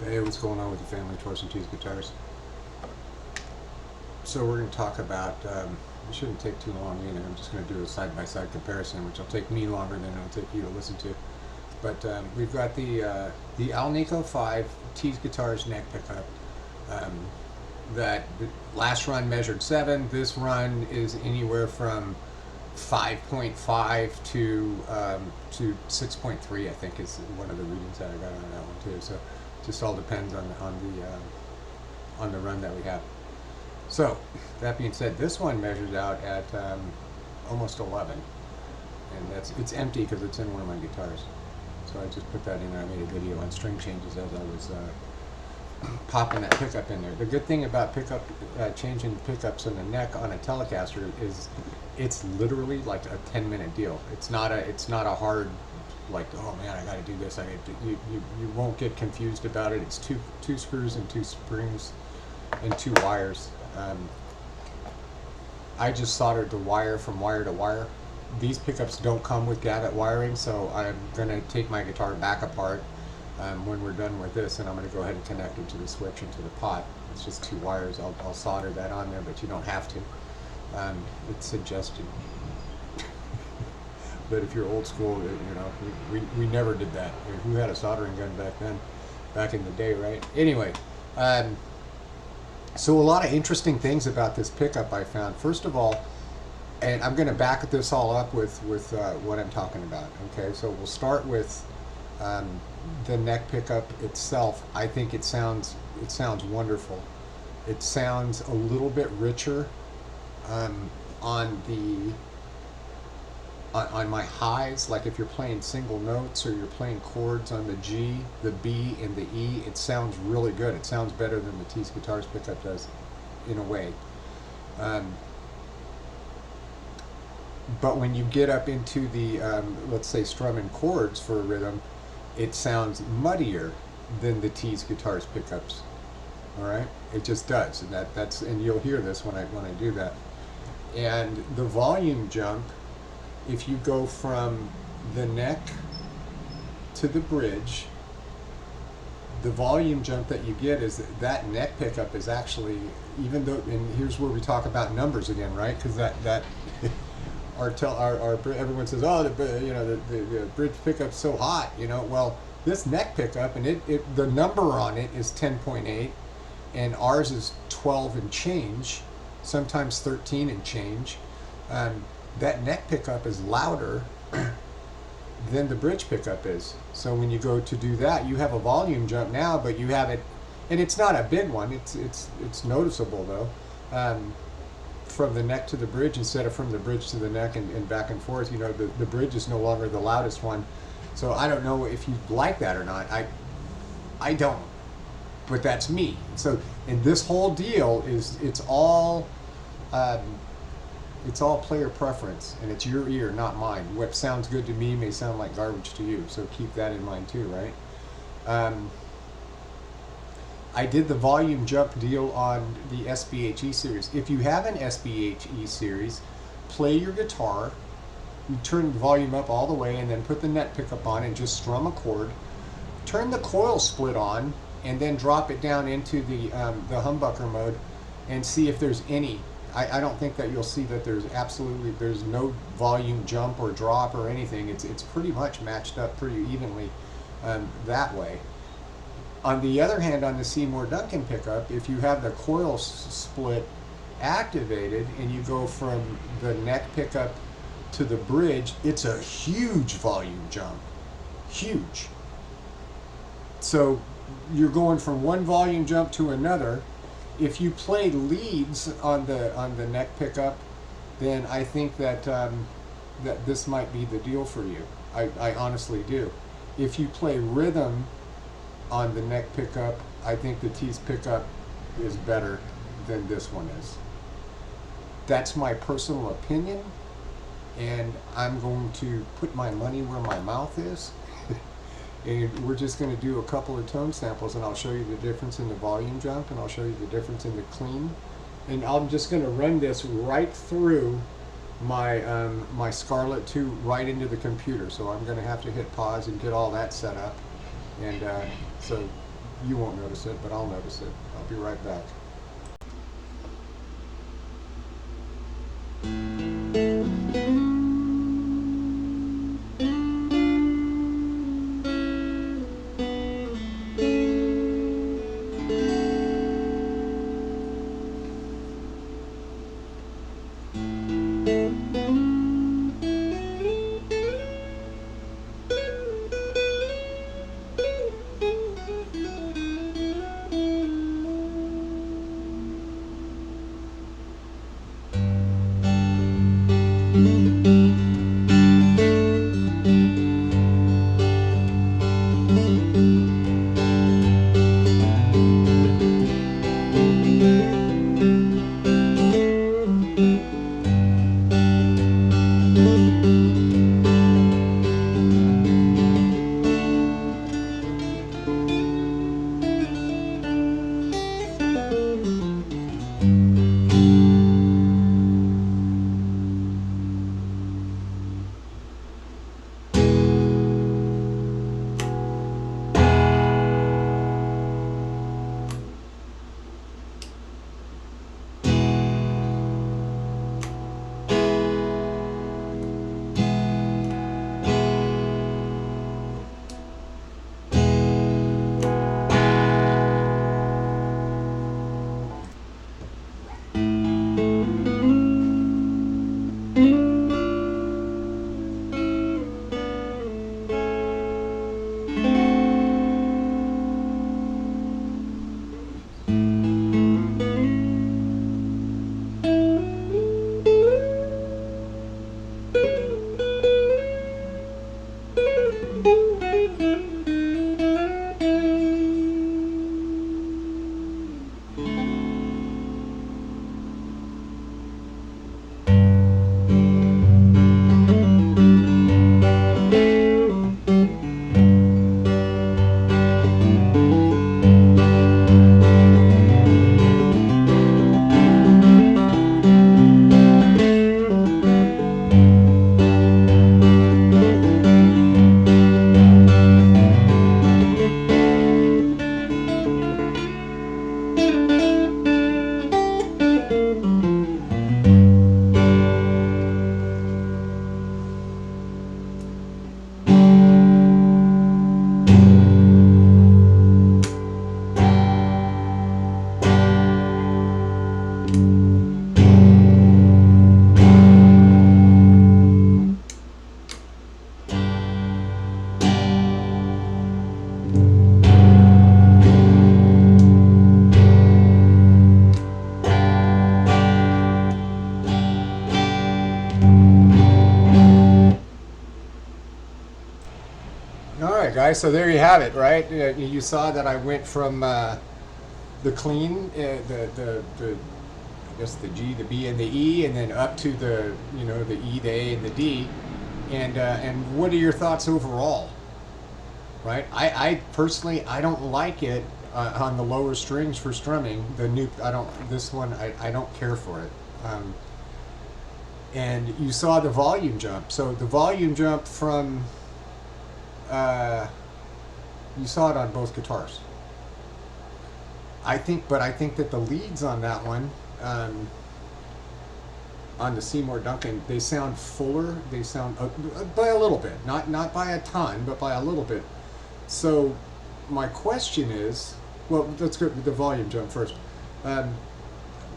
Hey, what's going on with the family Torch and Tease guitars? So we're going to talk about, it shouldn't take too long either. I'm just going to do a side-by-side comparison, which will take me longer than it'll take you to listen to. But we've got the Alnico 5 Tease guitars neck pickup. Um, that the last run measured 7. This run is anywhere from 5.5 to 6.3. I think is one of the readings that I got on that one too. So just all depends on the run that we have. So that being said, this one measures out at almost 11, and it's empty because it's in one of my guitars. So I just put that in there. I made a video on string changes as I was popping that pickup in there. The good thing about changing pickups in the neck on a Telecaster is it's literally like a 10-minute deal. It's not a hard, like, oh man, I got to do this. You won't get confused about it. It's two screws and 2 springs and 2 wires. I just soldered the wire from wire to wire. These pickups don't come with Gavet wiring, so I'm gonna take my guitar back apart when we're done with this, and I'm going to go ahead and connect it to the switch and to the pot. It's just 2 wires. I'll solder that on there, but you don't have to. It's suggested. But if you're old school, you know, we never did that. Who had a soldering gun back then? Back in the day, right? Anyway, so a lot of interesting things about this pickup I found. First of all, and I'm going to back this all up with what I'm talking about. Okay, so we'll start with the neck pickup itself. I think it sounds wonderful. It sounds a little bit richer on my highs. Like if you're playing single notes or you're playing chords on the G, the B, and the E, it sounds really good. It sounds better than the Tease Guitars pickup does, in a way. But when you get up into the let's say strumming chords for a rhythm, it sounds muddier than the Tease Guitars pickups. All right, it just does, and and you'll hear this when I do that. And the volume jump, if you go from the neck to the bridge, the volume jump that you get is that neck pickup is actually, even though, and here's where we talk about numbers again, right? Because that everyone says, oh, the bridge pickup's so hot, you know. Well, this neck pickup, and the number on it is 10.8, and ours is 12 and change, sometimes 13 and change. That neck pickup is louder than the bridge pickup is. So when you go to do that, you have a volume jump now, but you have it, and it's not a big one. It's noticeable though. From the neck to the bridge instead of from the bridge to the neck and back and forth. You know, the bridge is no longer the loudest one. So I don't know if you like that or not. I don't, but that's me. So, and this whole deal is it's all player preference, and it's your ear, not mine. What sounds good to me may sound like garbage to you. So keep that in mind too, right? I did the volume jump deal on the SBHE series. If you have an SBHE series, play your guitar, you turn the volume up all the way, and then put the neck pickup on and just strum a chord. Turn the coil split on, and then drop it down into the humbucker mode, and see if there's any. I don't think that you'll see that there's no volume jump or drop or anything. It's pretty much matched up pretty evenly that way. On the other hand, on the Seymour Duncan pickup, if you have the coil split activated and you go from the neck pickup to the bridge, it's a huge volume jump. Huge. So you're going from one volume jump to another. If you play leads on the neck pickup, then I think that that this might be the deal for you. I honestly do. If you play rhythm on the neck pickup, I think the Tease pickup is better than this one is. That's my personal opinion, and I'm going to put my money where my mouth is. And we're just going to do a couple of tone samples, and I'll show you the difference in the volume jump, and I'll show you the difference in the clean. And I'm just going to run this right through my my Scarlett 2 right into the computer. So I'm going to have to hit pause and get all that set up. And so You won't notice it, but I'll notice it. I'll be right back. All right, guys. So there you have it, right? You saw that I went from the clean, I guess the G, the B, and the E, and then up to the the E, the A, and the D. And what are your thoughts overall? Right? I personally I don't like it on the lower strings for strumming. The new this one I don't care for it. And you saw the volume jump. So the volume jump from you saw it on both guitars. I think that the leads on that one, on the Seymour Duncan, they sound fuller. They sound by a little bit, not by a ton, but by a little bit. So my question is, well, let's go with the volume jump first. On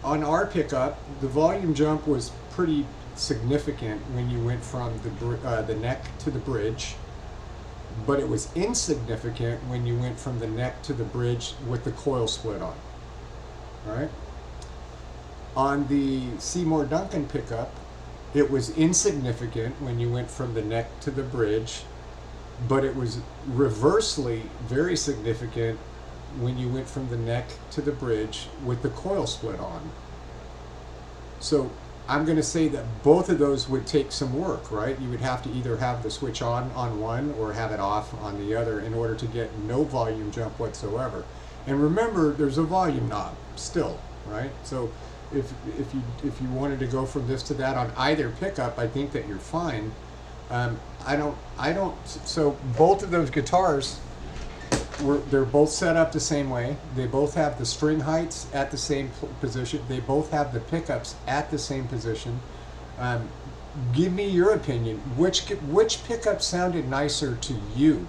our pickup, the volume jump was pretty significant when you went from the neck to the bridge. But it was insignificant when you went from the neck to the bridge with the coil split on. All right? On the Seymour Duncan pickup, it was insignificant when you went from the neck to the bridge, but it was reversely very significant when you went from the neck to the bridge with the coil split on. So I'm going to say that both of those would take some work, right? You would have to either have the switch on one or have it off on the other in order to get no volume jump whatsoever. And remember, there's a volume knob still, right? So if you wanted to go from this to that on either pickup, I think that you're fine. I don't. So both of those guitars they're both set up the same way. They both have the string heights at the same position. They both have the pickups at the same position. Give me your opinion. Which pickup sounded nicer to you,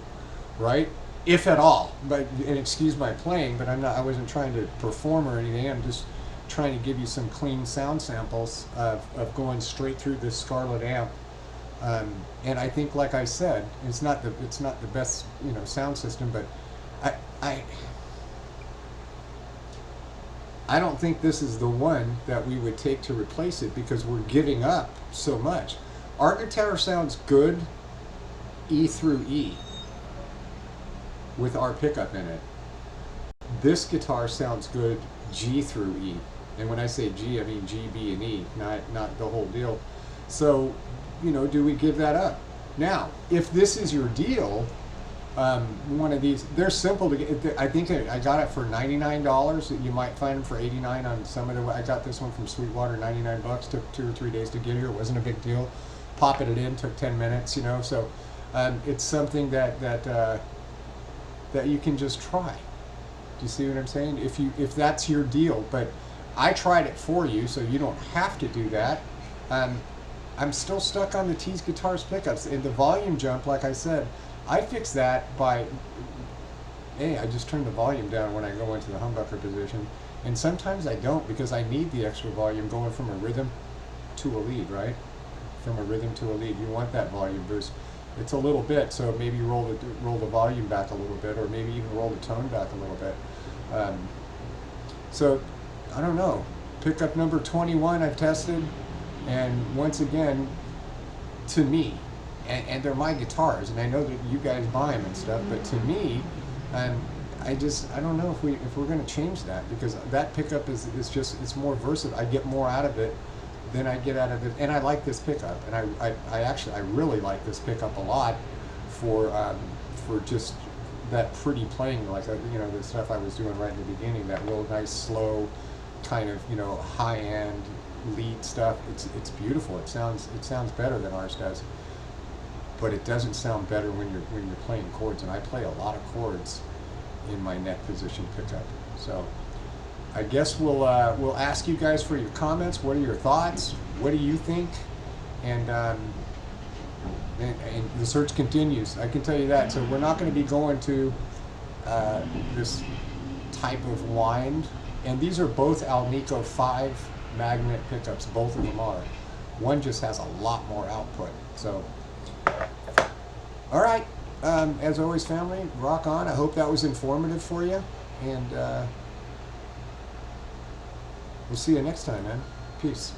right? If at all. But and excuse my playing, but I wasn't trying to perform or anything. I'm just trying to give you some clean sound samples of going straight through this Scarlett amp. And I think, like I said, it's not the best sound system, but I don't think this is the one that we would take to replace it because we're giving up so much. Our guitar sounds good E through E with our pickup in it. This guitar sounds good G through E. And when I say G, I mean G, B, and E, not the whole deal. So, do we give that up? Now, if this is your deal, one of these, they're simple to get. I think I got it for $99. You might find them for $89 on some of the. I got this one from Sweetwater, $99. Took 2 or 3 days to get here. It wasn't a big deal. Popping it in took 10 minutes. So it's something that you can just try. Do you see what I'm saying? If that's your deal, but I tried it for you, so you don't have to do that. I'm still stuck on the Tease Guitars pickups. And the volume jump, like I said, I fix that by, I just turn the volume down when I go into the humbucker position. And sometimes I don't because I need the extra volume going from a rhythm to a lead, right? From a rhythm to a lead. You want that volume boost. It's a little bit, so maybe roll the volume back a little bit, or maybe even roll the tone back a little bit. So, I don't know. Pickup number 21 I've tested, and once again, to me, and they're my guitars, and I know that you guys buy them and stuff, but to me, I don't know if we're going to change that, because that pickup is just, it's more versatile. I get more out of it than I get out of it, and I like this pickup, and I really like this pickup a lot for just that pretty playing, like the stuff I was doing right in the beginning, that real nice slow kind of high-end lead stuff. It's beautiful. It sounds better than ours does, but it doesn't sound better when you're playing chords, and I play a lot of chords in my neck position pickup. So I guess we'll ask you guys for your comments. What are your thoughts? What do you think? And the search continues. I can tell you that. So we're not going to be going to this type of wind. And these are both Alnico 5 magnet pickups. Both of them are. One just has a lot more output. So, all right. As always, family, rock on. I hope that was informative for you. And we'll see you next time, man. Peace.